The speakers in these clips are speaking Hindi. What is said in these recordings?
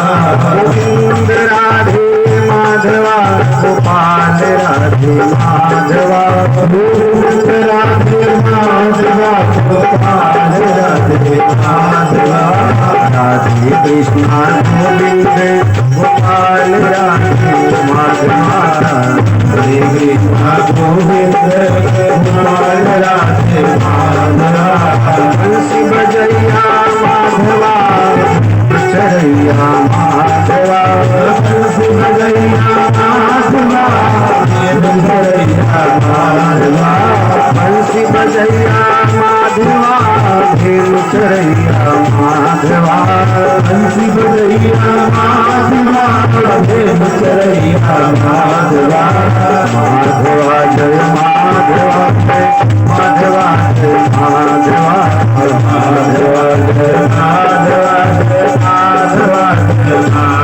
गोविंद राधे माधवा गोपाल राधे माधवा गोविंद राधे माधवा गोपाल राधे माधवा राधे कृष्णा गोविंद गोपाल राधे माधवा हरे कृष्णा गोविंद गोपाल राधे माधवा बंसी बजैया माधवा चरैया माधवा बंसी बजैया माधवा चरैया माधवा बंसी बजैया माधवा भेल चरैया माधवा बंसी बजैया माधवा भेल चरैया माधवा माधवा जय माधवा माधवा जय माधवा माधवा जय माधवा जय माधवा जय माधवा जय माधवा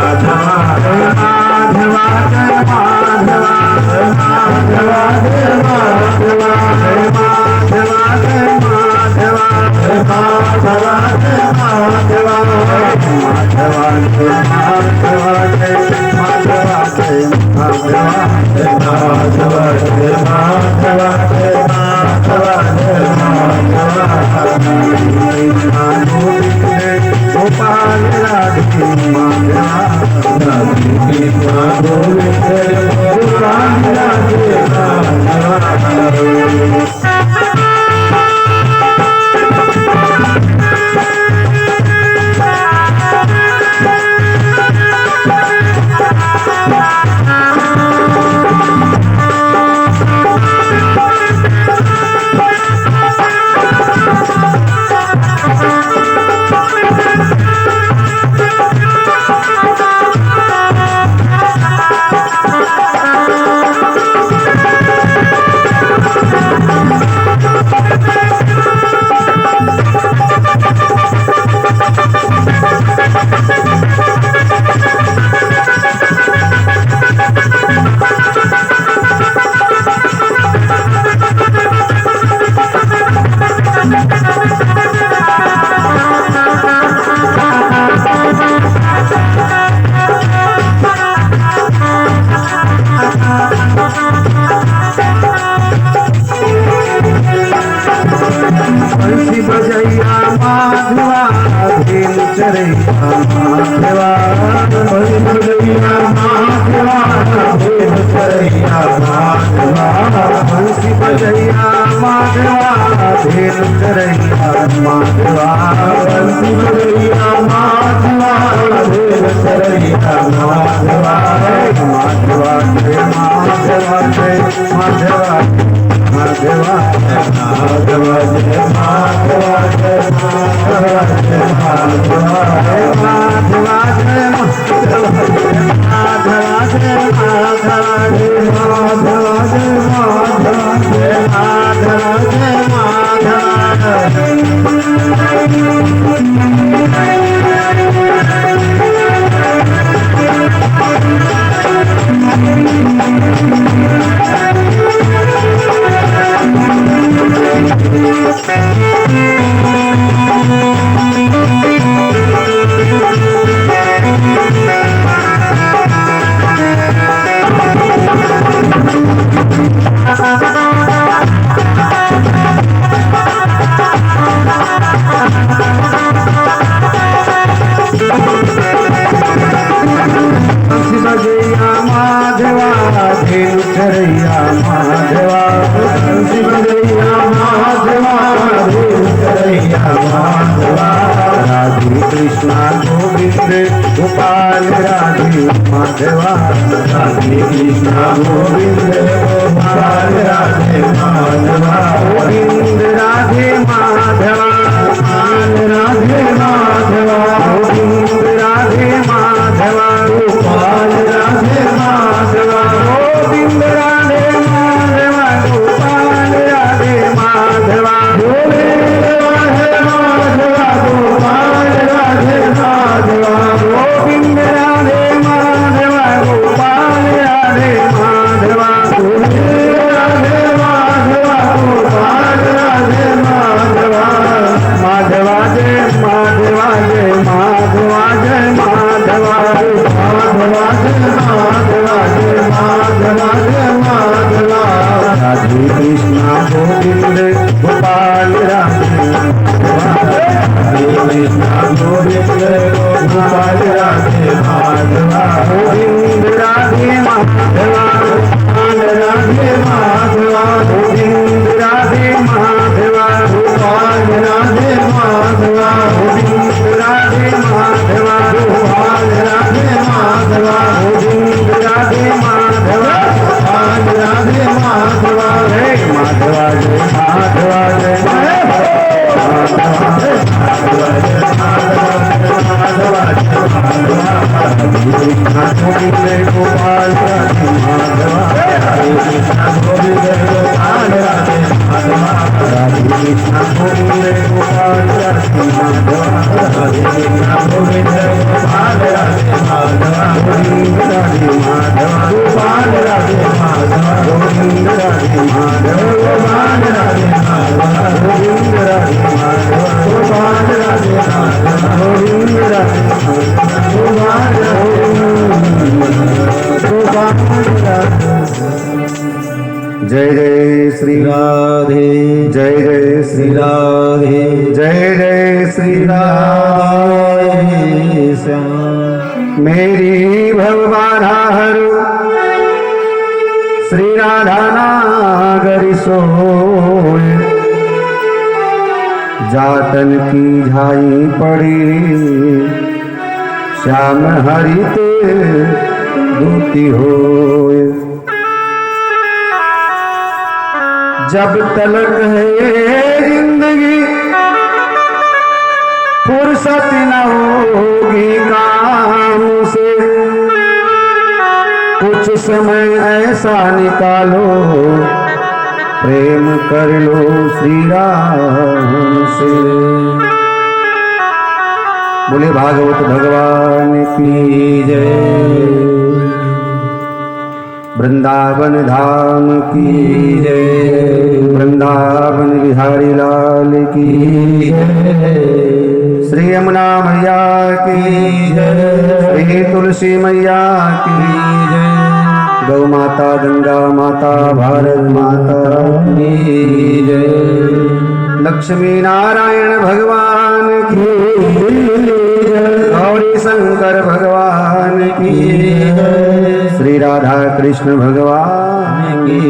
जय माधवा जय माधवा जय माधवा जय माधवा जय माधवा जय माधवा जय माधवा माधवा जय माधवा जय माधवा जय माधवा जय माधवा जय माधवा जय माधवा जय माधवा गोपाल राधे माधवा राधे कृष्णा गोविंद गोपाल राधे बंसी बजैया माधवा भेल चरैया माधवा बंसी बजैया माधवा भेल चरैया माधवा बंसी बजैया माधवा भेल चरैया माधवा बंसी बजैया माधवा भेल चरैया माधवा माधवा जय माधवा जय माधवा माधवा माधवा जय माधवा जय माधवा जय माधवा जय माधवा जय माधवा जय माधवा जय माधवा जय माधवा जय माधवा जय भेल चरैया माधवा बंसी बजैया माधवा भेल चरैया माधवा राधे कृष्णा गोविंद गोपाल राधे माधवा राधे कृष्णा गोविंद गोपाल राधे माधवा गोविंद राधे माधवा राधे माधवा गोविंद राधे माधवा गोपाल राधे माधवा गोविंद राधे माधवा गोपाल राधे माधवा गोविंद राधे माधवा गोपाल राधे माधवा गोविंद राधे माधवा गोपाल राधे माधवा गोविंद राधे माधवा गोपाल राधे माधवा माधवा जय माधवा जय माधवा माधवा माधवा माधवा माधवा माधवा राधे कृष्णा गोविंद गोपाल राधे कृष्णा गोविंद गोपाल राधे माधवा गोविंद राधे माधवा राधे माधवा गोविंद राधे माधवा गोपाल राधे माधवा गोविंद राधे माधवा गोपाल राधे माधवा गोविंद राधे माधवा गोपाल राधे माधवा हे माधवा जय माधवा जय माधवा जय माधवा जय माधवा कृष्णा गोविंद गोपाल राधे माधवा कृष्णा गोविंद गोपाल राधे माधवा राधे कृष्णा गोविंद गोपाल राधे माधवा राधे कृष्णा गोविंद गोपाल राधे माधवा गोविंद राधे माधवा गोपाल राधे माधवा गोविंद राधे माधवा गोपाल राधे माधवा गोविंद राधे माधवा गोपाल राधे माधवा गोविंद राधे गोपाल जय जय श्री राधे जय जय श्री राधे जय जय श्री राधे श्याम मेरी भगवाना हरु श्री राधा नागरी सोय जातन की झाई पड़ी श्याम हरिते दूती होय जब तलक है जिंदगी फुर्सत न होगी काम से कुछ समय ऐसा निकालो प्रेम कर लो श्री राम से बोले भागवत भगवान की जय वृंदावन धाम की जय वृंदावन बिहारी लाल की जय श्री यमुना मैया की जय श्री तुलसी मैया की जय गौ माता गंगा माता भारत माता की जय लक्ष्मी नारायण भगवान की गौरी शंकर भगवान की श्री राधा कृष्ण भगवान की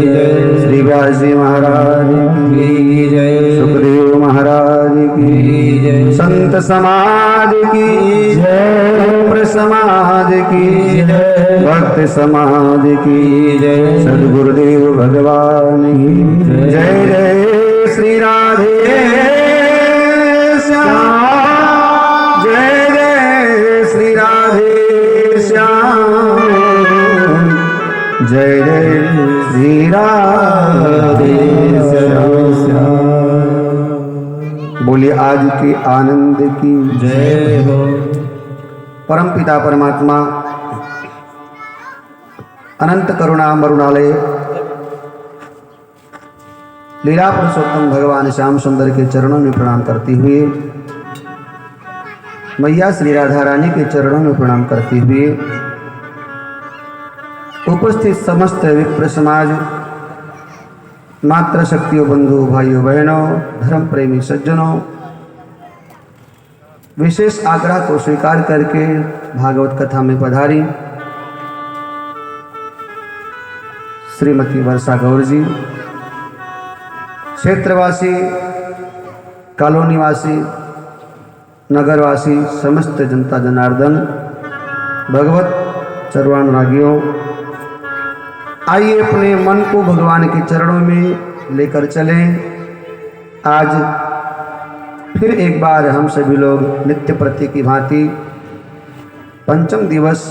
जय श्री व्यास जी महाराज की जय सुखदेव महाराज की जय संत समाज की जय समाज की जय भक्त समाज की जय सद्गुरुदेव भगवान की जय जय श्री राधे श्याम जय जय श्री राधे श्याम जय जय श्री राधे श्याम बोलिए आज के आनंद की जय हो। परम पिता परमात्मा अनंत करुणा मरुणालय लीला पुरुषोत्तम भगवान श्याम सुंदर के चरणों में प्रणाम करते हुए मैया श्री राधा रानी के चरणों में प्रणाम करते हुए उपस्थित समस्त विप्र समाज मात्र शक्तियों बंधु भाइयों बहनों धर्म प्रेमी सज्जनों विशेष आग्रह को स्वीकार करके भागवत कथा में पधारी श्रीमती वर्षा गौर जी क्षेत्रवासी कॉलोनीवासी नगरवासी समस्त जनता जनार्दन भगवत चरवानुरागियों आइए अपने मन को भगवान के चरणों में लेकर चलें। आज फिर एक बार हम सभी लोग नित्य प्रति की भांति पंचम दिवस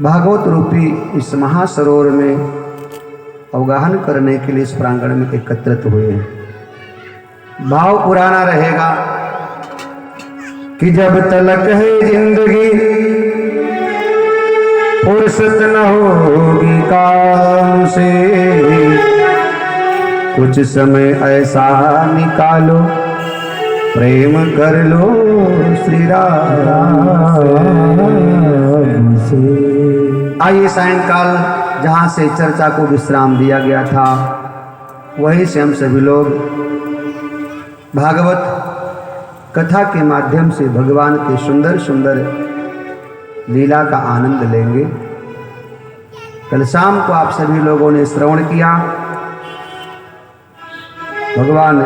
भागवत रूपी इस महासरोवर में अवगाहन करने के लिए इस प्रांगण में एकत्रित हुए हैं। भाव पुराना रहेगा कि जब तलक है जिंदगी फुर्सत न होगी काम से कुछ समय ऐसा निकालो प्रेम कर लो श्री राम से। आइए सायंकाल जहाँ से चर्चा को विश्राम दिया गया था वहीं से हम सभी लोग भागवत कथा के माध्यम से भगवान के सुंदर सुंदर लीला का आनंद लेंगे। कल शाम को आप सभी लोगों ने श्रवण किया भगवान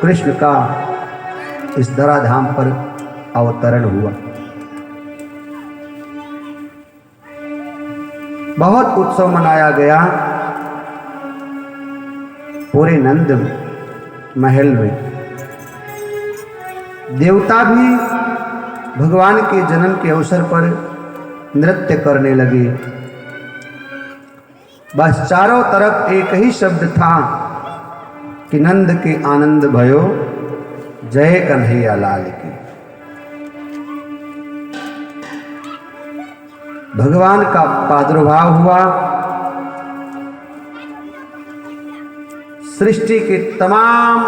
कृष्ण का इस धराधाम पर अवतरण हुआ। बहुत उत्सव मनाया गया पूरे नंद महल में। देवता भी भगवान के जन्म के अवसर पर नृत्य करने लगे। बस चारों तरफ एक ही शब्द था कि नंद के आनंद भयो जय कन्हैया लाल की। भगवान का प्रादुर्भाव हुआ। सृष्टि के तमाम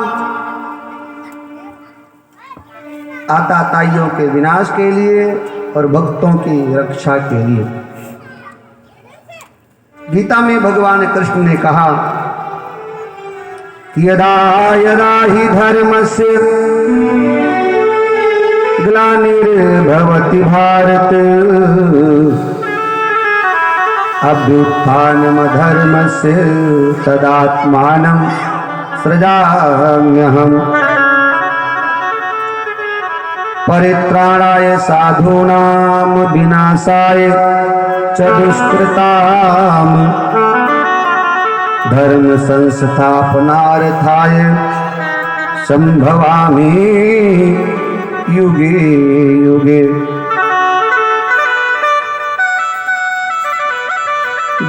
आताताइयों के विनाश के लिए और भक्तों की रक्षा के लिए। गीता में भगवान कृष्ण ने कहा कि यदा यदा हि धर्मस्य ग्लानिर्भवति भारत अभ्युत्थानमधर्मस्य तदात्मानं सृजाम्यहम् परित्राणाय साधूनां विनाशाय च दुष्कृताम् धर्म संस्थापनार्थाय संभवामि युगे युगे।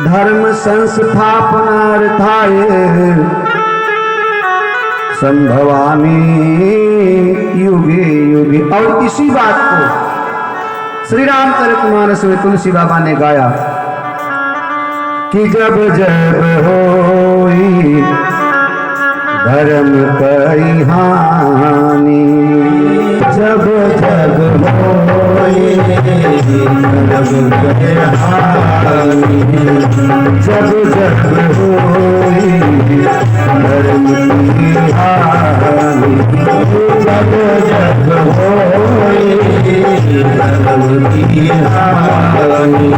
धर्म संस्थापनार्थाय संभवामि युगे युगे। और इसी बात को श्री रामचरितमानस में तुलसी बाबा ने गाया कि जब जब होई धर्म कई हानि जब जब होई धर्म कई हानि जब जब होई धर्म की हानि जब जब होई धर्म की हानि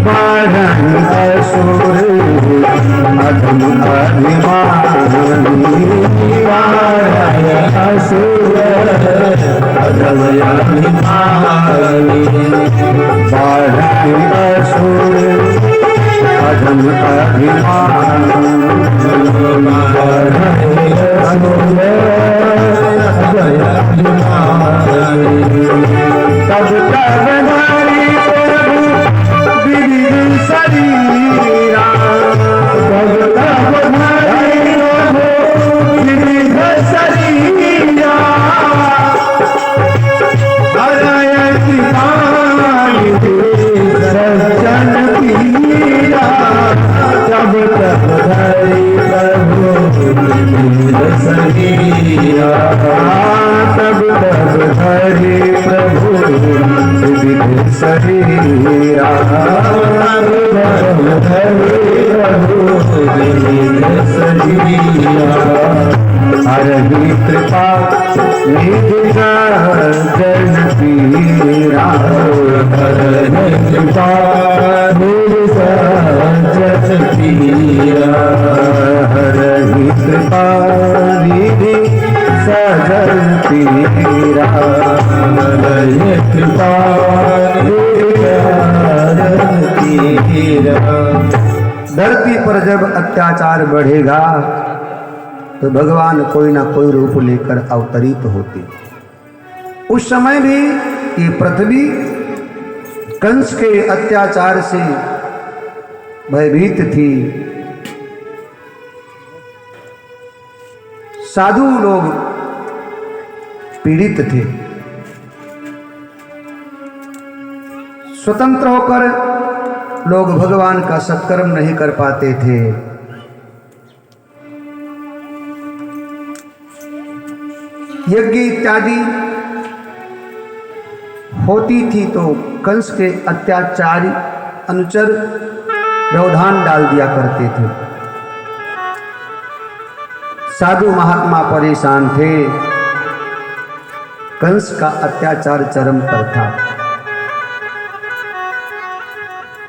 बाढ़न असुर अधम अभिमानी बाढ़न असुर अधम अभिमानी बाढ़न असुर अधम अभिमानी तब तब नारी विविध शरीरा तब तब नारी विविध शरीरा अरयति पानी सज्जन पीरा तब तब धरि प्रभु विविध शरीरा तब तब धरि प्रभु विविध शरीरा हरहि कृपा निधि जन पीरा हरहि कृपा निधि जन पीरा हरहि कृपा निधि सजन पीरा हरहि कृपा धरती पर जब अत्याचार बढ़ेगा तो भगवान कोई ना कोई रूप लेकर अवतरित होते। उस समय भी ये पृथ्वी कंस के अत्याचार से भयभीत थी। साधु लोग पीड़ित थे। स्वतंत्र होकर लोग भगवान का सत्कर्म नहीं कर पाते थे। यज्ञ इत्यादि होती थी तो कंस के अत्याचारी अनुचर व्यवधान डाल दिया करते थे। साधु महात्मा परेशान थे। कंस का अत्याचार चरम पर था।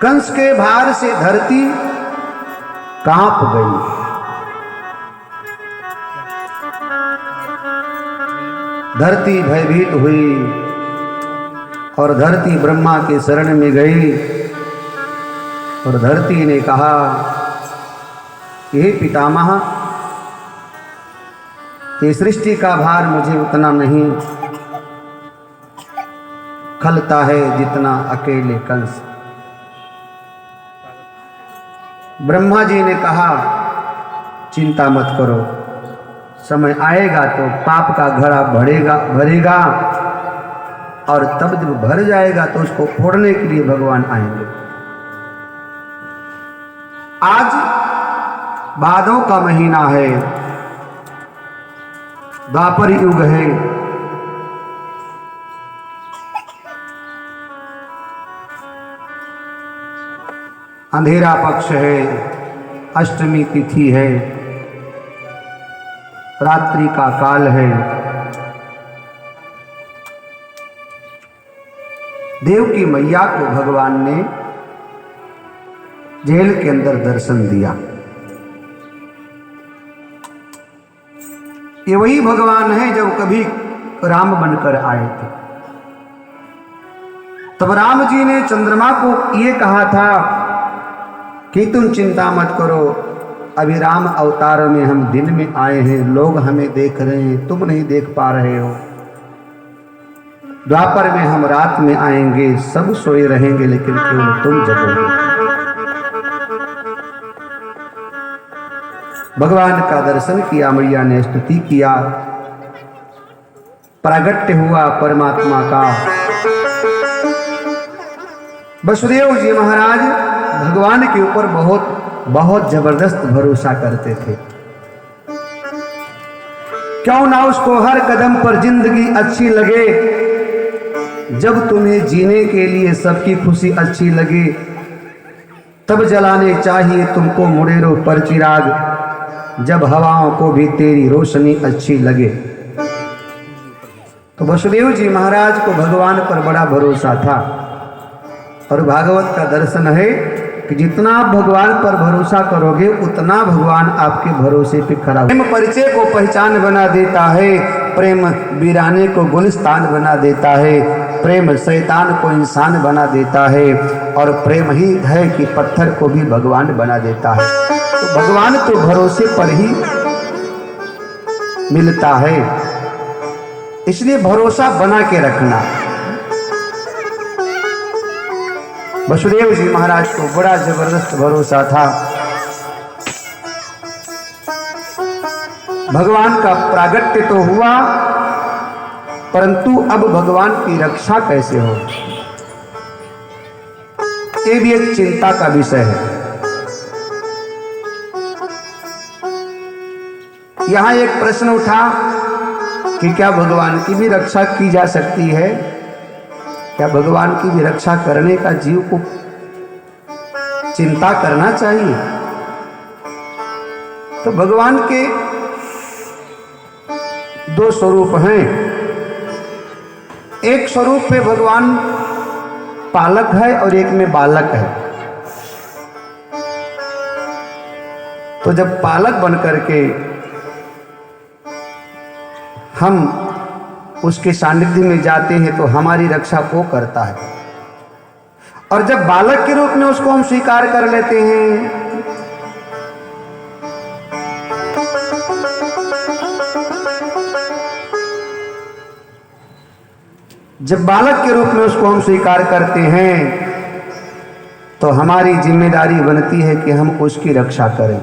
कंस के भार से धरती कांप गई। धरती भयभीत हुई और धरती ब्रह्मा के शरण में गई और धरती ने कहा, हे पितामह, ये सृष्टि का भार मुझे उतना नहीं खलता है जितना अकेले कंस। ब्रह्मा जी ने कहा, चिंता मत करो, समय आएगा तो पाप का घड़ा भरेगा और तब जब भर जाएगा तो उसको फोड़ने के लिए भगवान आएंगे। आज भादों का महीना है, द्वापर युग है। अंधेरा पक्ष है, अष्टमी तिथि है, रात्रि का काल है। देव की मैया को भगवान ने जेल के अंदर दर्शन दिया। ये वही भगवान है जब कभी राम बनकर आए थे। तब राम जी ने चंद्रमा को ये कहा था कि तुम चिंता मत करो, अभी राम अवतार में हम दिन में आए हैं, लोग हमें देख रहे हैं, तुम नहीं देख पा रहे हो। द्वापर में हम रात में आएंगे, सब सोए रहेंगे लेकिन केवल तुम जगोगे। भगवान का दर्शन किया, मैया ने स्तुति किया, प्रागट्य हुआ परमात्मा का। वसुदेव जी महाराज भगवान के ऊपर बहुत जबरदस्त भरोसा करते थे। क्यों ना उसको हर कदम पर जिंदगी अच्छी लगे। जब तुम्हें जीने के लिए सबकी खुशी अच्छी लगे तब जलाने चाहिए तुमको मुड़ेरों पर चिराग, जब हवाओं को भी तेरी रोशनी अच्छी लगे। तो वसुदेव जी महाराज को भगवान पर बड़ा भरोसा था। और भागवत का दर्शन है कि जितना आप भगवान पर भरोसा करोगे उतना भगवान आपके भरोसे पे खड़ा। प्रेम परिचय को पहचान बना देता है, प्रेम वीराने को गुलिस्तान बना देता है, प्रेम शैतान को इंसान बना देता है, और प्रेम ही है कि पत्थर को भी भगवान बना देता है। तो भगवान तो भरोसे पर ही मिलता है, इसलिए भरोसा बना के रखना। वसुदेव जी महाराज को बड़ा जबरदस्त भरोसा था। भगवान का प्रागट्य तो हुआ, परंतु अब भगवान की रक्षा कैसे हो, ये भी एक चिंता का विषय है। यहां एक प्रश्न उठा कि क्या भगवान की भी रक्षा की जा सकती है? क्या भगवान की भी रक्षा करने का जीव को चिंता करना चाहिए? तो भगवान के दो स्वरूप हैं। एक स्वरूप में भगवान पालक है और एक में बालक है। तो जब पालक बनकर के हम उसके सानिध्य में जाते हैं तो हमारी रक्षा वो करता है, और जब बालक के रूप में उसको हम स्वीकार कर लेते हैं जब बालक के रूप में उसको हम स्वीकार करते हैं तो हमारी जिम्मेदारी बनती है कि हम उसकी रक्षा करें।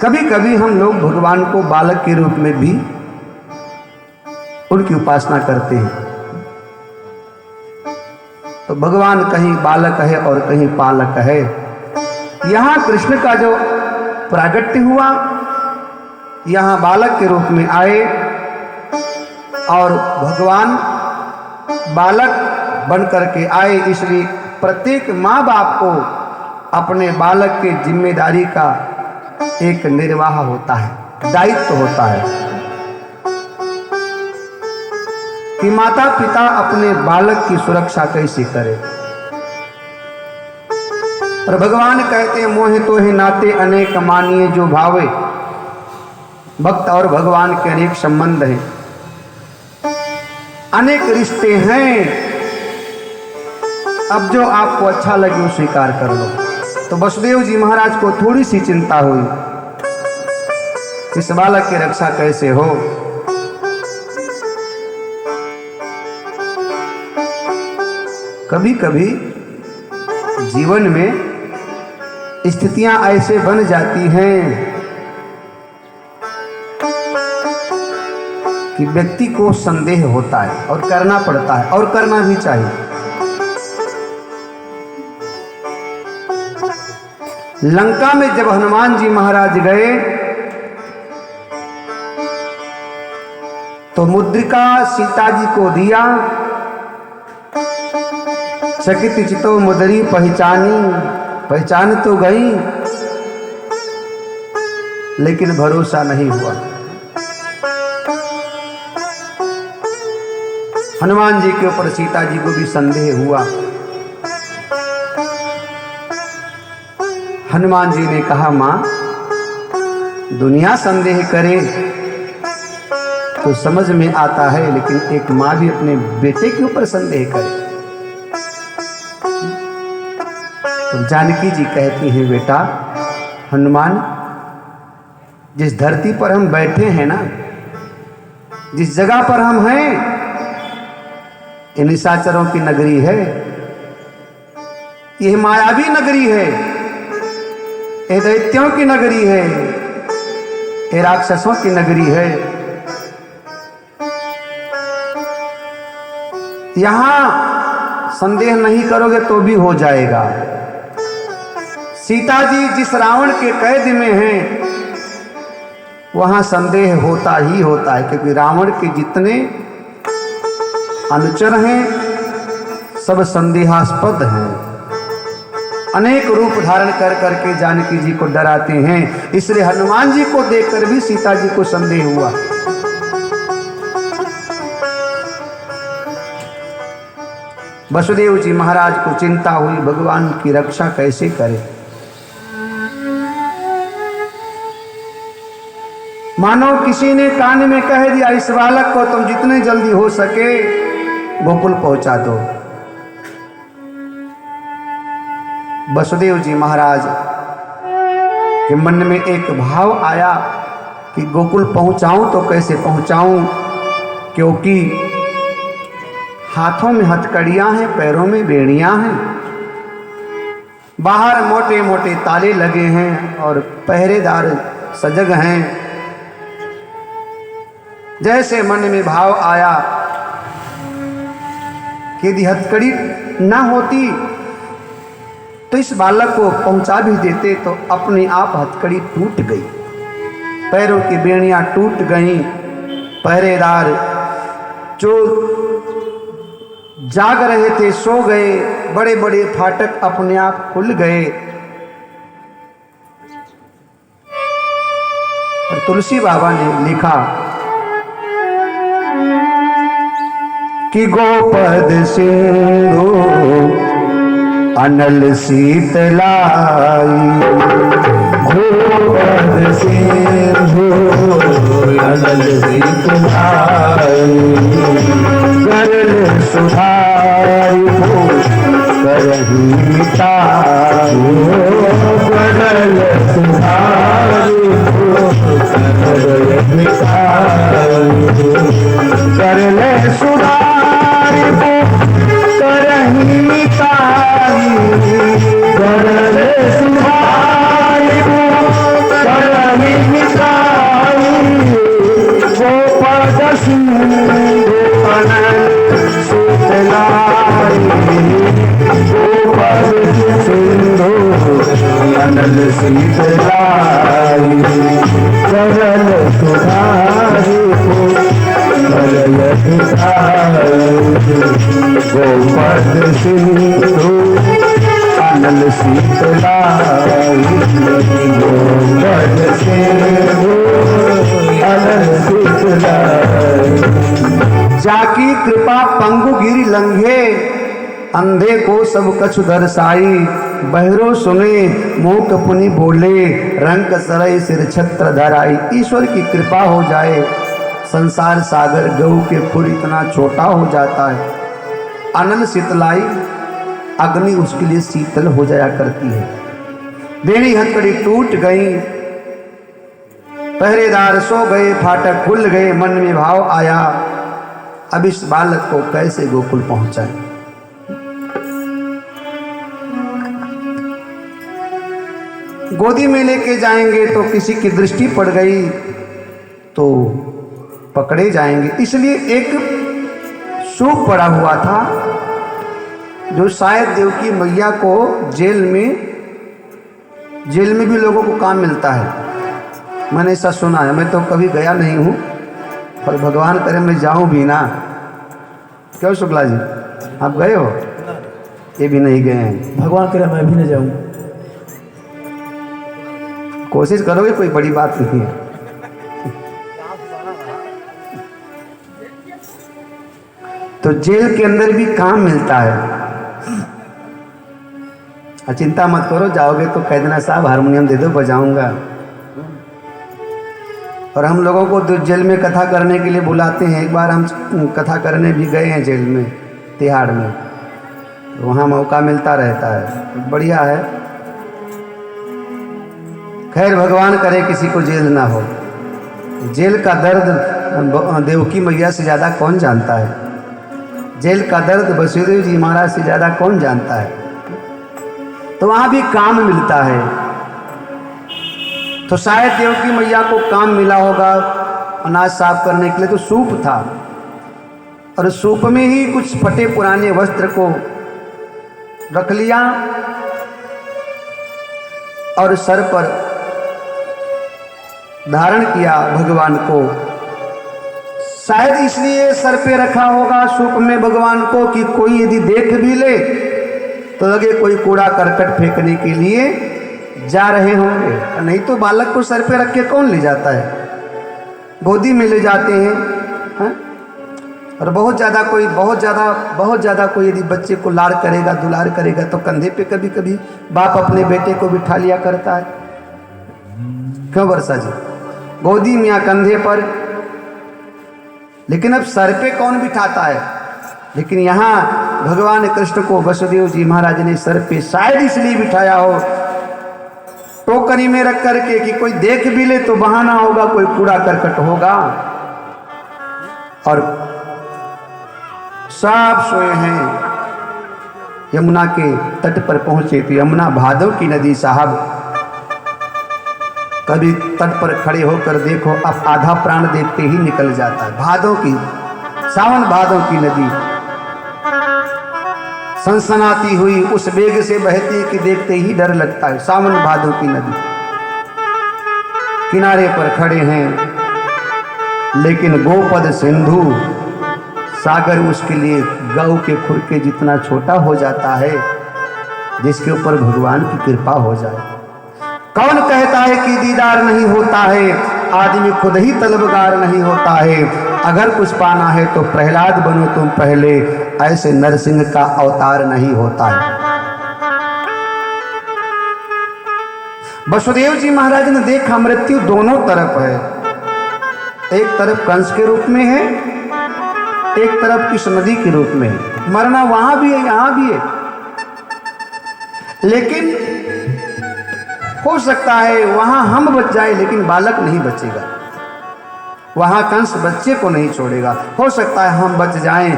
कभी कभी हम लोग भगवान को बालक के रूप में भी उनकी उपासना करते हैं। तो भगवान कहीं बालक है और कहीं पालक है। यहां कृष्ण का जो प्रागट्य हुआ यहाँ बालक के रूप में आए और भगवान बालक बन करके आए, इसलिए प्रत्येक माँ बाप को अपने बालक की जिम्मेदारी का एक निर्वाह होता है, दायित्व होता है कि माता पिता अपने बालक की सुरक्षा कैसे करे। और भगवान कहते हैं मोहे तो है नाते अनेक मानिए जो भावे। भक्त और भगवान के अनेक संबंध हैं, अनेक रिश्ते हैं। अब जो आपको अच्छा लगे वो स्वीकार कर लो। तो वसुदेव जी महाराज को थोड़ी सी चिंता हुई, इस बालक की रक्षा कैसे हो। कभी कभी जीवन में स्थितियां ऐसे बन जाती हैं कि व्यक्ति को संदेह होता है और करना पड़ता है और करना भी चाहिए। लंका में जब हनुमान जी महाराज गए तो मुद्रिका सीता जी को दिया। चकित चितो मुदरी पहचान तो गई, लेकिन भरोसा नहीं हुआ। हनुमान जी के ऊपर सीता जी को भी संदेह हुआ। हनुमान जी ने कहा मां, दुनिया संदेह करे तो समझ में आता है, लेकिन एक मां भी अपने बेटे के ऊपर संदेह करे। तो जानकी जी कहती हैं बेटा हनुमान, जिस धरती पर हम बैठे हैं ना, जिस जगह पर हम हैं, ये निशाचरों की नगरी है, यह मायावी नगरी है, ये दैत्यों की नगरी है, ये राक्षसों की नगरी है। यहां संदेह नहीं करोगे तो भी हो जाएगा। सीता जी जिस रावण के कैद में हैं, वहां संदेह होता ही होता है, क्योंकि रावण के जितने अनुचर हैं सब संदेहास्पद हैं। अनेक रूप धारण कर करके जानकी जी को डराते हैं, इसलिए हनुमान जी को देखकर भी सीता जी को संदेह हुआ। वसुदेव जी महाराज को चिंता हुई, भगवान की रक्षा कैसे करें। मानो किसी ने कान में कह दिया इस बालक को तुम जितने जल्दी हो सके गोकुल पहुंचा दो। वसुदेव जी महाराज के मन में एक भाव आया कि गोकुल पहुंचाऊं तो कैसे पहुंचाऊं, क्योंकि हाथों में हथकड़ियां हैं, पैरों में बेड़ियां हैं, बाहर मोटे मोटे ताले लगे हैं और पहरेदार सजग हैं। जैसे मन में भाव आया कि यदि हथकड़ी ना होती तो इस बालक को पहुंचा भी देते, तो अपने आप हथकड़ी टूट गई, पैरों की बेड़ियां टूट गईं, पहरेदार जो जाग रहे थे सो गए, बड़े बड़े फाटक अपने आप खुल गए। और तुलसी बाबा ने लिखा कि गोपद सिंधु अनल शीतलाई, गोपद सिंधु अनल शीतलाई, करल सुधारी करही मिटाई, करल सुधारी करही मिटाई, करल सुधारी करही मिटाई, करल सुधारी करही मिटाई, गोपद सिंधु अनल शीतलाई, गोपद सिंधु अनल शीतलाई, सरल सुधारी को गोपद सिंधु अनल शीतलाई गोपद सिंधु अनल शीतलाई। जाकी कृपा पंगु गिरि लंघे अंधे को सब कछु दर्शाई बहरो सुने मूक पुनि बोले रंग सरई सिर छत्र धराई। ईश्वर की कृपा हो जाए संसार सागर गऊ के खुर इतना छोटा हो जाता है। अनल शीतलाई अग्नि उसके लिए शीतल हो जाया करती है। बेड़ी हथकड़ी टूट गई पहरेदार सो गए फाटक खुल गए मन में भाव आया अब इस बालक को कैसे गोकुल पहुंचाएं। गोदी में लेके जाएंगे तो किसी की दृष्टि पड़ गई तो पकड़े जाएंगे। इसलिए एक सूप पड़ा हुआ था जो शायद देवकी मैया को जेल में भी लोगों को काम मिलता है। मैंने ऐसा सुना है, मैं तो कभी गया नहीं हूँ पर भगवान करे मैं जाऊँ भी ना। क्यों शुक्ला जी आप गए हो? ये भी नहीं गए हैं। भगवान करे मैं भी न जाऊं। कोशिश करोगे, कोई बड़ी बात नहीं है। तो जेल के अंदर भी काम मिलता है। चिंता मत करो, जाओगे तो कह देना साहब हारमोनियम दे दो बजाऊंगा। और हम लोगों को तो जेल में कथा करने के लिए बुलाते हैं। एक बार हम कथा करने भी गए हैं जेल में, तिहाड़ में, तो वहाँ मौका मिलता रहता है, बढ़िया है। खैर भगवान करे किसी को जेल ना हो। जेल का दर्द देवकी मैया से ज़्यादा कौन जानता है? जेल का दर्द वसुदेव जी महाराज से ज़्यादा कौन जानता है? तो वहाँ भी काम मिलता है। तो शायद देवकी मैया को काम मिला होगा अनाज साफ करने के लिए, तो सूप था और सूप में ही कुछ फटे पुराने वस्त्र को रख लिया और सर पर धारण किया भगवान को। शायद इसलिए सर पे रखा होगा सूप में भगवान को कि कोई यदि देख भी ले तो लगे कोई कूड़ा करकट फेंकने के लिए जा रहे होंगे। नहीं तो बालक को सर पे रख के कौन ले जाता है? गोदी में ले जाते हैं, है? और बहुत ज़्यादा कोई यदि बच्चे को लाड़ करेगा दुलार करेगा तो कंधे पे कभी कभी बाप अपने बेटे को बिठा लिया करता है। क्यों वर्षा जी? गोदी में या कंधे पर। लेकिन अब सर पे कौन बिठाता है? लेकिन यहाँ भगवान कृष्ण को वसुदेव जी महाराज ने सर पे शायद इसलिए बिठाया हो टोकरी में रख करके कि कोई देख भी ले तो बहाना होगा, कोई कूड़ा करकट होगा। और सब सोए हैं। यमुना के तट पर पहुंचे तो यमुना भादव की नदी साहब, कभी तट पर खड़े होकर देखो अब आधा प्राण देखते ही निकल जाता है। भादव की, सावन भादव की नदी सनसनाती हुई उस वेग से बहती कि देखते ही डर लगता है। सावन भादव की नदी किनारे पर खड़े हैं, लेकिन गोपद सिंधु सागर उसके लिए गऊ के खुर के जितना छोटा हो जाता है जिसके ऊपर भगवान की कृपा हो जाए। कौन कहता है कि दीदार नहीं होता है? आदमी खुद ही तलबगार नहीं होता है। अगर कुछ पाना है तो प्रहलाद बनो तुम पहले, ऐसे नरसिंह का अवतार नहीं होता है। वसुदेव जी महाराज ने देखा मृत्यु दोनों तरफ है। एक तरफ कंस के रूप में है, एक तरफ इस नदी के रूप में है। मरना वहां भी है, यहां भी है। लेकिन हो सकता है वहां हम बच जाए लेकिन बालक नहीं बचेगा। वहां कंस बच्चे को नहीं छोड़ेगा। हो सकता है हम बच जाएं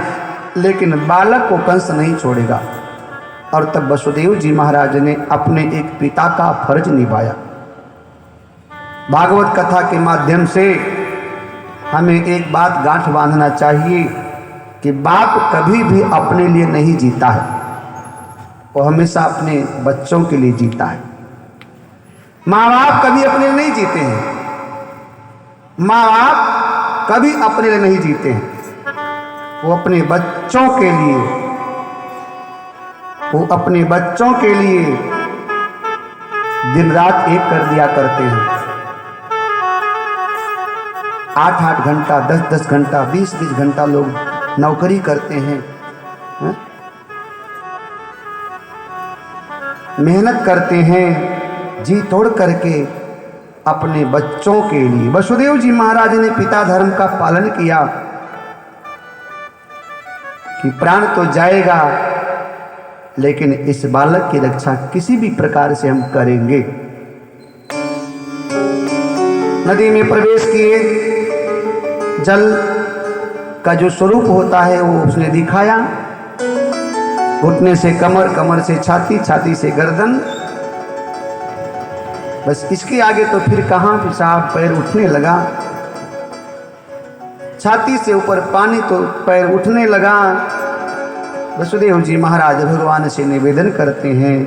लेकिन बालक को कंस नहीं छोड़ेगा। और तब वसुदेव जी महाराज ने अपने एक पिता का फर्ज निभाया। भागवत कथा के माध्यम से हमें एक बात गांठ बांधना चाहिए कि बाप कभी भी अपने लिए नहीं जीता है, वो हमेशा अपने बच्चों के लिए जीता है। माँ बाप कभी अपने लिए नहीं जीते हैं, माँ बाप कभी अपने लिए नहीं जीते हैं, वो अपने बच्चों के लिए, वो अपने बच्चों के लिए दिन रात एक कर दिया करते हैं। 8-8 घंटा, 10-10 घंटा, 20-20 घंटा लोग नौकरी करते हैं, मेहनत करते हैं जी तोड़ करके अपने बच्चों के लिए। वसुदेव जी महाराज ने पिता धर्म का पालन किया कि प्राण तो जाएगा लेकिन इस बालक की रक्षा किसी भी प्रकार से हम करेंगे। नदी में प्रवेश किए, जल का जो स्वरूप होता है वो उसने दिखाया। घुटने से कमर, कमर से छाती, छाती से गर्दन, बस इसके आगे तो फिर कहाँ पेशाब, पैर उठने लगा। छाती से ऊपर पानी तो पैर उठने लगा। वसुदेव जी महाराज भगवान से निवेदन करते हैं,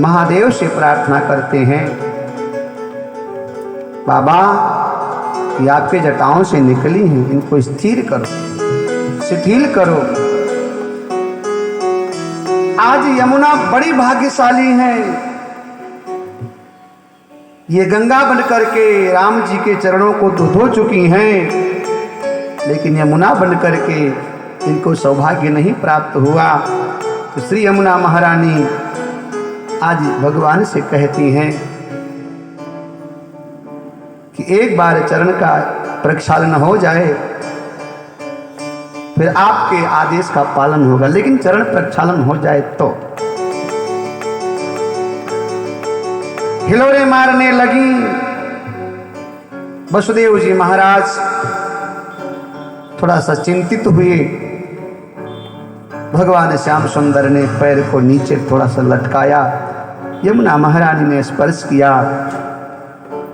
महादेव से प्रार्थना करते हैं, बाबा ये आपके जटाओं से निकली हैं, इनको स्थिर करो, शिथिल करो। आज यमुना बड़ी भाग्यशाली है, ये गंगा बन करके राम जी के चरणों को तो धो चुकी हैं, लेकिन यमुना बन करके इनको सौभाग्य नहीं प्राप्त हुआ। तो श्री यमुना महारानी आज भगवान से कहती हैं कि एक बार चरण का प्रक्षालन हो जाए फिर आपके आदेश का पालन होगा, लेकिन चरण प्रक्षालन हो जाए तो। हिलोरे मारने लगी। वसुदेव जी महाराज थोड़ा सा चिंतित हुए। भगवान श्याम सुंदर ने पैर को नीचे थोड़ा सा लटकाया, यमुना महारानी ने स्पर्श किया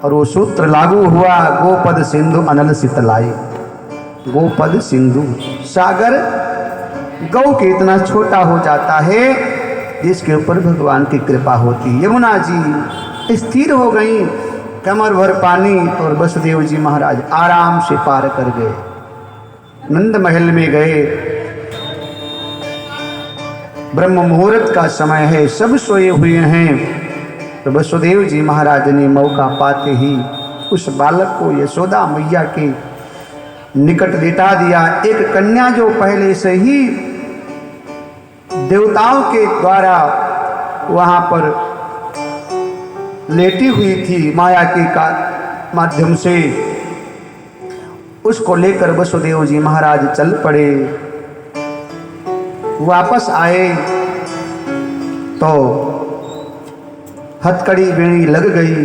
और वो सूत्र लागू हुआ, गोपद सिंधु अनल शीतलाई। गोपद सिंधु, सागर गौ के इतना छोटा हो जाता है जिसके ऊपर भगवान की कृपा होती। यमुना जी स्थिर हो गई, कमर भर पानी, और वसुदेव जी महाराज आराम से पार कर गए। नंद महल में गए, ब्रह्म मुहूर्त का समय है, सब सोए हुए हैं। तो वसुदेव जी महाराज ने मौका पाते ही उस बालक को यशोदा मैया के निकट लेटा दिया। एक कन्या जो पहले से ही देवताओं के द्वारा वहां पर लेटी हुई थी माया के माध्यम से, उसको लेकर वसुदेव जी महाराज चल पड़े। वापस आए तो हथकड़ी बेड़ी लग गई,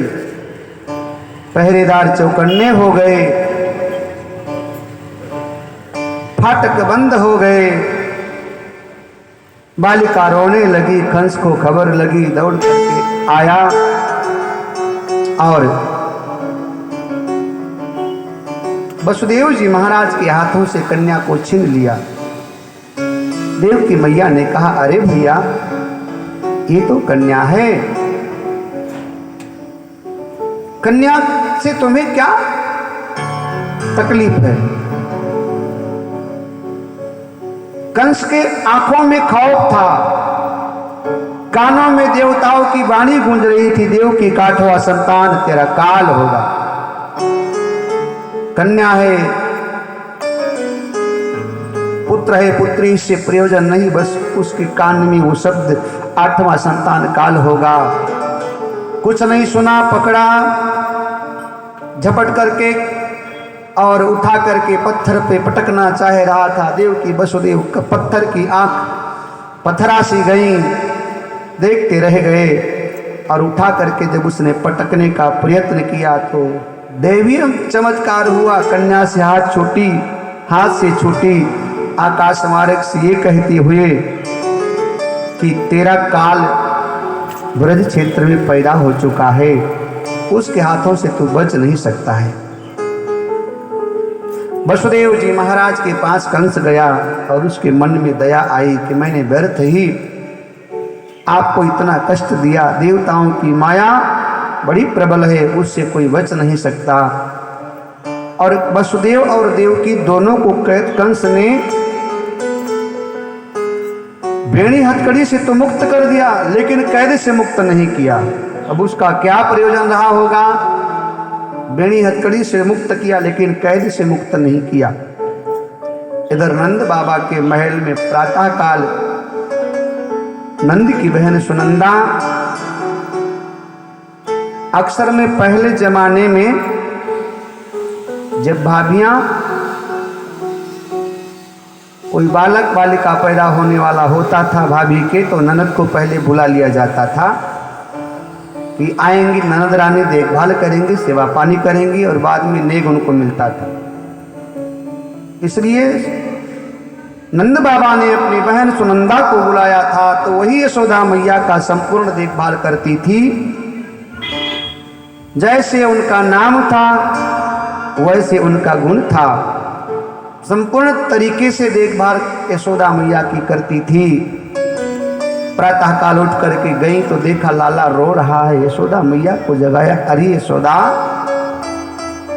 पहरेदार चौकन्ने हो गए, फाटक बंद हो गए। बालिका रोने लगी, कंस को खबर लगी, दौड़ करके आया और वसुदेव जी महाराज के हाथों से कन्या को छीन लिया। देव की मैया ने कहा, अरे भैया ये तो कन्या है, कन्या से तुम्हें क्या तकलीफ है? कंस के आंखों में खौफ था, कानों में देवताओं की वाणी गूंज रही थी, देव की काठवा संतान तेरा काल होगा। कन्या है, पुत्र है, पुत्री, इससे प्रयोजन नहीं, बस उसके कान में वो शब्द 8वां संतान काल होगा। कुछ नहीं सुना, पकड़ा, झपट करके और उठा करके पत्थर पे पटकना चाह रहा था। देव की वसुदेव पत्थर की आंख पत्थरा सी गई, देखते रह गए। और उठा करके जब उसने पटकने का प्रयत्न किया तो दैवीय चमत्कार हुआ, कन्या से हाथ से छूटी, आकाश मार्ग से ये कहते हुए कि तेरा काल ब्रज क्षेत्र में पैदा हो चुका है, उसके हाथों से तू बच नहीं सकता है। वसुदेव जी महाराज के पास कंस गया और उसके मन में दया आई कि मैंने व्यर्थ ही आपको इतना कष्ट दिया। देवताओं की माया बड़ी प्रबल है, उससे कोई बच नहीं सकता। और वसुदेव और देवकी दोनों को कंस ने बेणी हथकड़ी से तो मुक्त कर दिया, लेकिन कैद से मुक्त नहीं किया। अब उसका क्या प्रयोजन रहा होगा? बेणी हथकड़ी से मुक्त किया लेकिन कैद से मुक्त नहीं किया। इधर नंद बाबा के महल में प्रातः काल नंद की बहन सुनंदा, अक्सर में पहले जमाने में जब भाभियां कोई बालक बालिका पैदा होने वाला होता था भाभी के, तो ननद को पहले बुला लिया जाता था कि आएंगी ननद रानी, देखभाल करेंगी, सेवा पानी करेंगी, और बाद में नेग उनको मिलता था। इसलिए नंद बाबा ने अपनी बहन सुनंदा को बुलाया था, तो वही यशोदा मैया का संपूर्ण देखभाल करती थी। जैसे उनका नाम था वैसे उनका गुण था। संपूर्ण तरीके से देखभाल यशोदा मैया की करती थी। प्रातः काल उठ करके गई तो देखा लाला रो रहा है। यशोदा मैया को जगाया, अरे यशोदा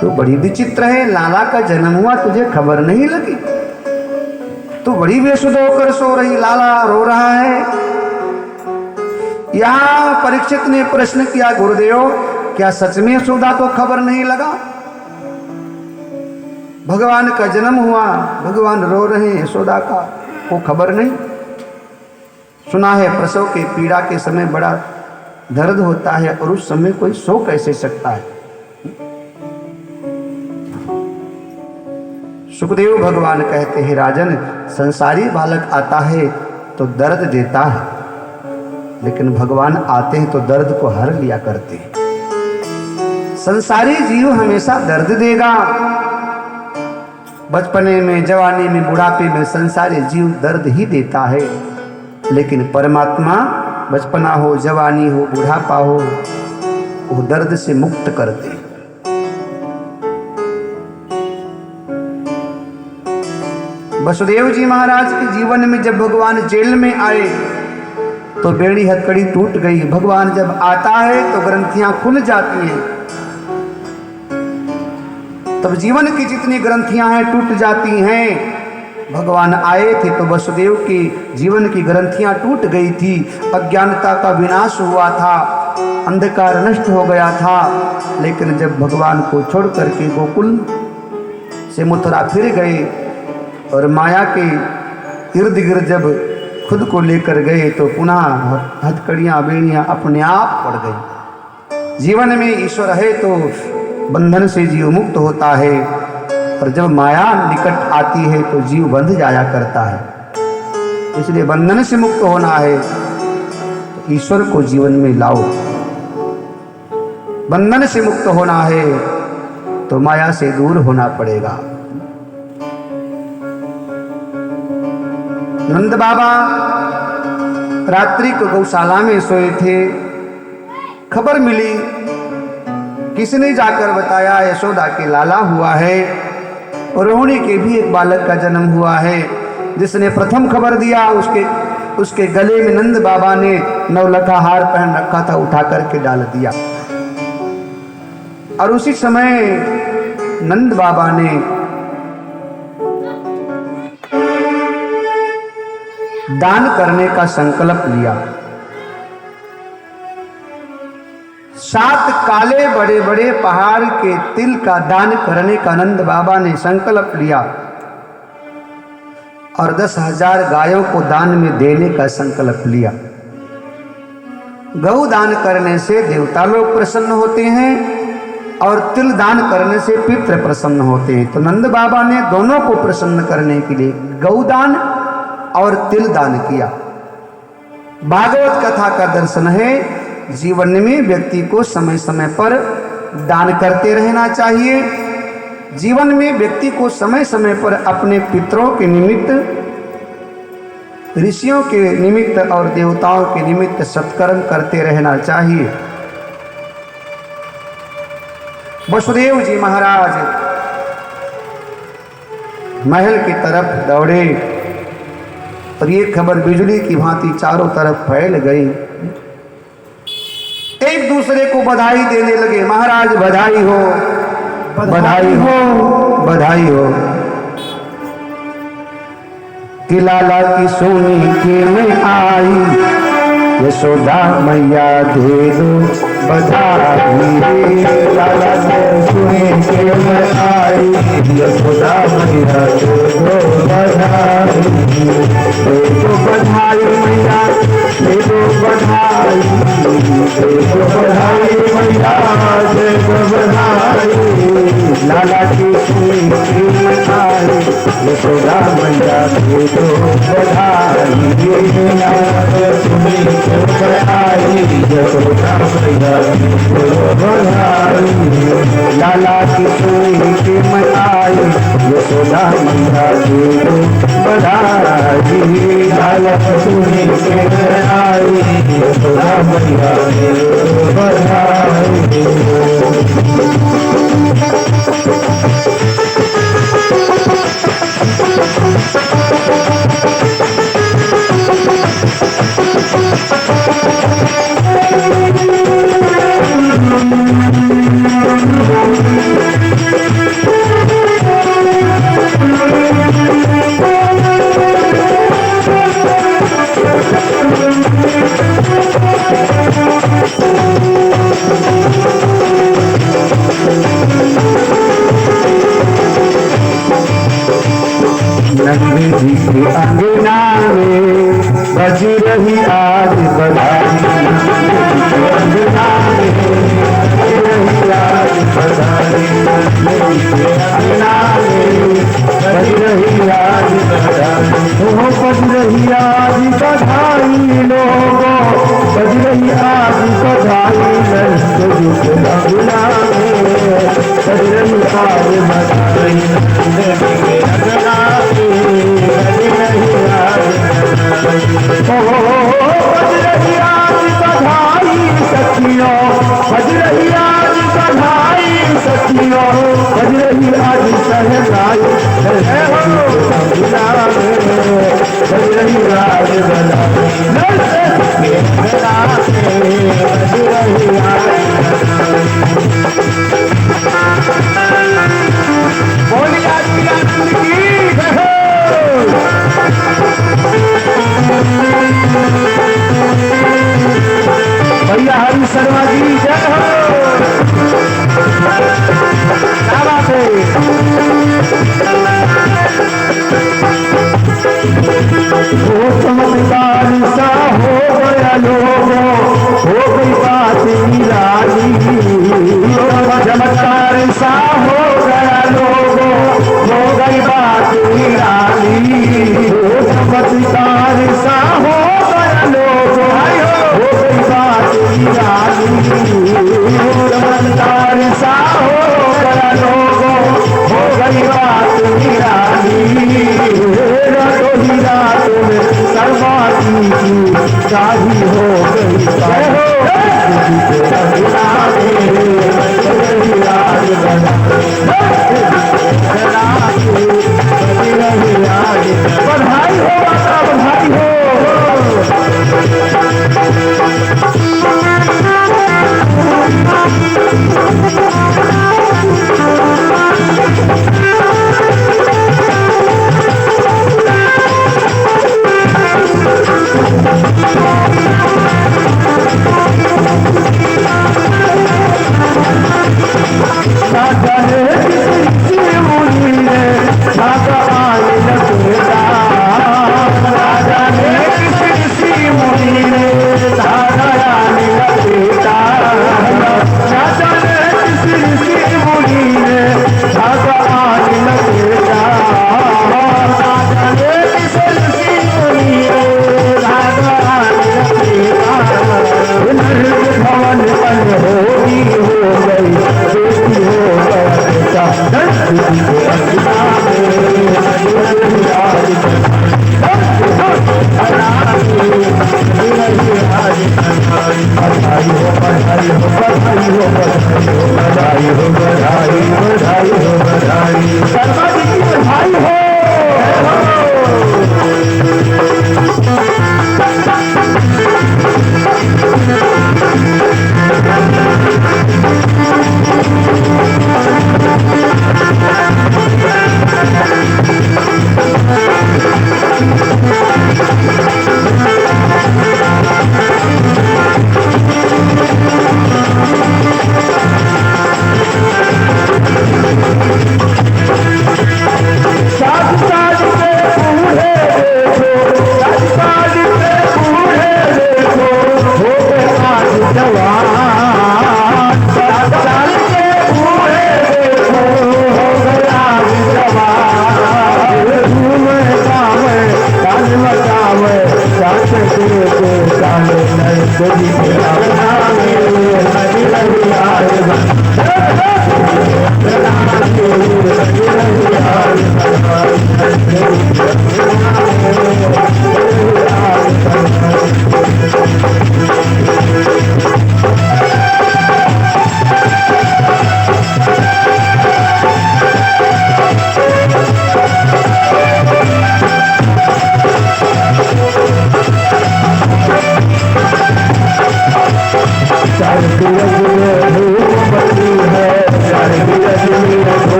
तो बड़ी विचित्र है, लाला का जन्म हुआ तुझे खबर नहीं लगी? तो बड़ी बेसुध होकर सो रही, लाला रो रहा है। यहां परीक्षित ने प्रश्न किया, गुरुदेव क्या सच में यशोदा को खबर नहीं लगा? भगवान का जन्म हुआ, भगवान रो रहे हैं, यशोदा का को खबर नहीं? सुना है प्रसव के पीड़ा के समय बड़ा दर्द होता है, और उस समय कोई सो कैसे सकता है? सुखदेव भगवान कहते हैं, राजन संसारी बालक आता है तो दर्द देता है, लेकिन भगवान आते हैं तो दर्द को हर लिया करते हैं। संसारी जीव हमेशा दर्द देगा। बचपने में, जवानी में, बुढ़ापे में संसारी जीव दर्द ही देता है, लेकिन परमात्मा बचपना हो, जवानी हो, बुढ़ापा हो, वो दर्द से मुक्त करते हैं। वसुदेव जी महाराज के जीवन में जब भगवान जेल में आए तो बेड़ी हथकड़ी टूट गई। भगवान जब आता है तो ग्रंथियां खुल जाती हैं, तब जीवन की जितनी ग्रंथियां हैं टूट जाती हैं। भगवान आए थे तो वसुदेव की जीवन की ग्रंथियां टूट गई थी, अज्ञानता का विनाश हुआ था, अंधकार नष्ट हो गया था। लेकिन जब भगवान को छोड़ करके गोकुल से मथुरा फिर गए और माया के इर्द गिर्द जब खुद को लेकर गए तो पुनः हथकड़ियाँ बेड़ियाँ अपने आप पड़ गई। जीवन में ईश्वर है तो बंधन से जीव मुक्त होता है, और जब माया निकट आती है तो जीव बंध जाया करता है। इसलिए बंधन से मुक्त होना है तो ईश्वर को जीवन में लाओ। बंधन से मुक्त होना है तो माया से दूर होना पड़ेगा। नंद बाबा रात्रि को गौशाला में सोए थे। खबर मिली, किसने जाकर बताया यशोदा के लाला हुआ है, और रोहिणी के भी एक बालक का जन्म हुआ है। जिसने प्रथम खबर दिया उसके गले में नंद बाबा ने नवलखा हार पहन रखा था, उठा करके डाल दिया। और उसी समय नंद बाबा ने दान करने का संकल्प लिया। 7 काले बड़े बड़े पहाड़ के तिल का दान करने का नंद बाबा ने संकल्प लिया, और 10,000 गायों को दान में देने का संकल्प लिया। गौ दान करने से देवता लोग प्रसन्न होते हैं, और तिल दान करने से पितृ प्रसन्न होते हैं। तो नंद बाबा ने दोनों को प्रसन्न करने के लिए गौ दान और तिल दान किया। भागवत कथा का दर्शन है, जीवन में व्यक्ति को समय समय पर दान करते रहना चाहिए। जीवन में व्यक्ति को समय समय पर अपने पितरों के निमित्त, ऋषियों के निमित्त और देवताओं के निमित्त सत्कर्म करते रहना चाहिए। वसुदेव जी महाराज महल की तरफ दौड़े, और ये खबर बिजली की भांति चारों तरफ फैल गई। एक दूसरे को बधाई देने लगे, महाराज बधाई हो, बधाई हो, बधाई हो। कि लाला की सोनी के में आई, यशोदा मैया दे दो बधाई। लाला की सोनी के में आई, यशोदा मैया दे दो बधाई। दे दो बधाई मैया, दे दो बधाई, दे दो बधाई मैया, दे दो बधाई। लाला की सोनी के में आई, यशोदा मैया दे दो बधाई। लाला की सोनी के में आई, यशोदा मैया दे दो बधाई। लाला की सोनी के में आई, यशोदा मैया दे दो बधाई। लाला की सोनी के में आई, यशोदा मैया दे दो बधाई। नंदी जी के अंगना में बज रही आज बधाई। अंगना में बज रही आज बधाई। अंगना में बज रही आज बधाई। वो बज रही आज बधाई लोगों, बज रही आज बधाई। अंगना में बज रही आज बधाई। अंगना बज रही आज बधाई सखियों, बज रही आज बधाई सखियों, बज रही आज सहनाई। बज रही आज बोलिए आनंद की भैया हरि शर्मा जी जय हो। क्या बात है। वो चमत्कार सा हो गया लोगों, हो गई बात निराली। चमत्कार सा हो गया लोगों, हो गई बात निराली। चमत्कार सा हो गया लोगों, हो गई बात निराली। चमत्कार सा हो गया लोगों, हो गई बात निराली। रातों ही रातों में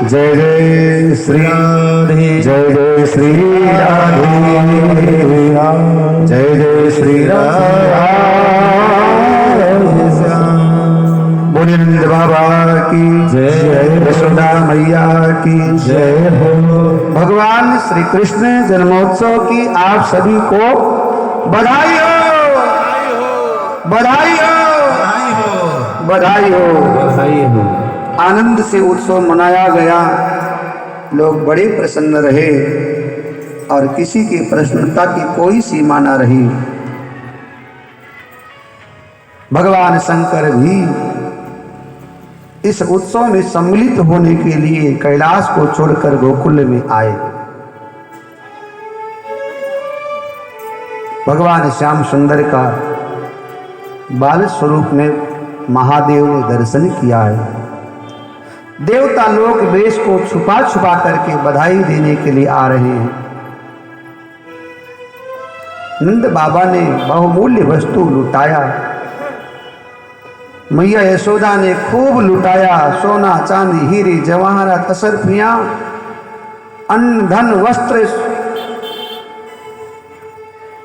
जय जय श्री राधे, जय जय श्री राधे, जय जय श्री राधे। बोलिए नंद बाबा की जय, यशोदा मैया की जय हो। भगवान श्री कृष्ण जन्मोत्सव की आप सभी को बधाई हो, बधाई हो, बधाई हो, बधाई हो। आनंद से उत्सव मनाया गया, लोग बड़े प्रसन्न रहे और किसी की प्रसन्नता की कोई सीमा न रही। भगवान शंकर भी इस उत्सव में सम्मिलित होने के लिए कैलाश को छोड़कर गोकुल में आए। भगवान श्याम सुंदर का बाल स्वरूप में महादेव ने दर्शन किया है। देवता लोग वेश को छुपा छुपा करके बधाई देने के लिए आ रहे हैं। नंद बाबा ने बहुमूल्य वस्तु लुटाया, मैया यशोदा ने खूब लुटाया। सोना चांदी हीरे जवाहरात असरफियां अन्न धन वस्त्र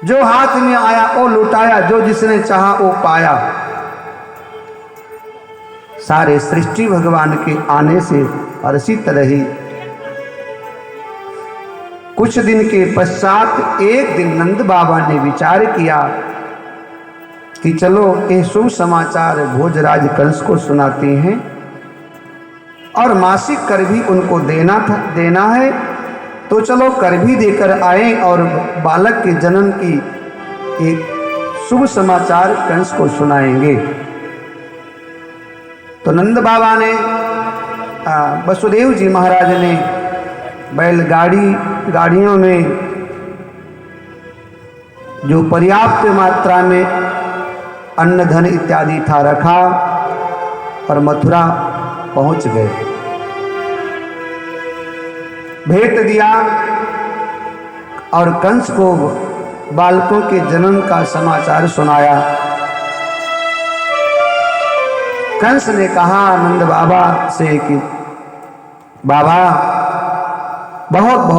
जो हाथ में आया वो लुटाया, जो जिसने चाहा वो पाया। सारे सृष्टि भगवान के आने से हर्षित रही। कुछ दिन के पश्चात एक दिन नंद बाबा ने विचार किया कि चलो ये शुभ समाचार भोजराज कंस को सुनाते हैं और मासिक कर भी उनको देना है, तो चलो कर भी देकर आए और बालक के जन्म की एक शुभ समाचार कंस को सुनाएंगे। तो नंद बाबा ने वसुदेव जी महाराज ने गाड़ियों में जो पर्याप्त मात्रा में अन्न धन इत्यादि था रखा और मथुरा पहुंच गए। भेंट दिया और कंस को बालकों के जन्म का समाचार सुनाया। कंस ने कहा नंद बाबा से कि बाबा बहुत बहुत